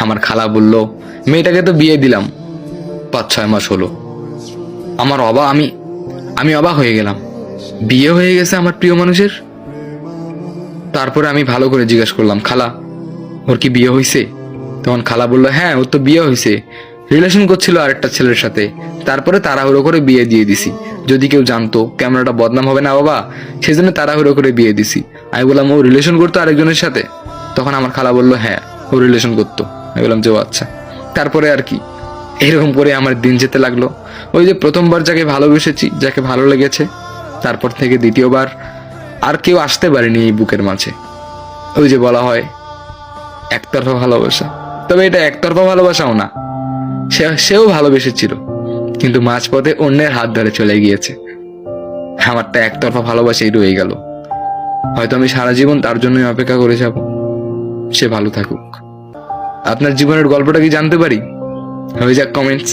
আমার খালা বলল, মেয়েটাকে তো বিয়ে দিলাম 5-6 মাস হলো। আমি অবাক হয়ে গেলাম, বিয়ে হয়ে গেছে আমার প্রিয় মানুষের। তারপরে আমি ভালো করে জিজ্ঞেস করলাম, খালা ওর কি বিয়ে হয়েছে? তখন খালা বলল, হ্যাঁ ওর তো বিয়ে হয়েছে, রিলেশন করছিল আরেকটা ছেলের সাথে, তারপরে তাড়াহুড়ো করে বিয়ে দিয়ে দিছি। যদি কেউ জানতো ক্যামেরাটা বদনাম হবে না বাবা, সেজন্য তাড়াহুড়ো করে বিয়ে দিছি। আমি বললাম, ও রিলেশন করতো আরেকজনের সাথে? তখন আমার খালা বলল, হ্যাঁ ও রিলেশন করতো। আমি বললাম যে ও আচ্ছা। তারপরে আর কি, এরকম করে আমার দিন যেতে লাগলো। ওই যে প্রথমবার যাকে ভালোবেসেছি, যাকে ভালো লেগেছে, তারপর থেকে দ্বিতীয়বার আর কেউ আসতে পারেনি এই বুকের মাঝে। ওই যে বলা হয় একতরফা ভালোবাসা, তবে এটা একতরফা ভালোবাসাও না, সেও ভালোবেসেছিল, কিন্তু মাঝপথে অন্যের হাত ধরে চলে গিয়েছে। আমারটা একতরফা ভালোবাসাই রয়ে গেল। হয়তো আমি সারা জীবন তার জন্যই অপেক্ষা করে যাব। সে ভালো থাকুক। আপনার জীবনের গল্পটা কি জানতে পারি? হয়ে যাক কমেন্টস।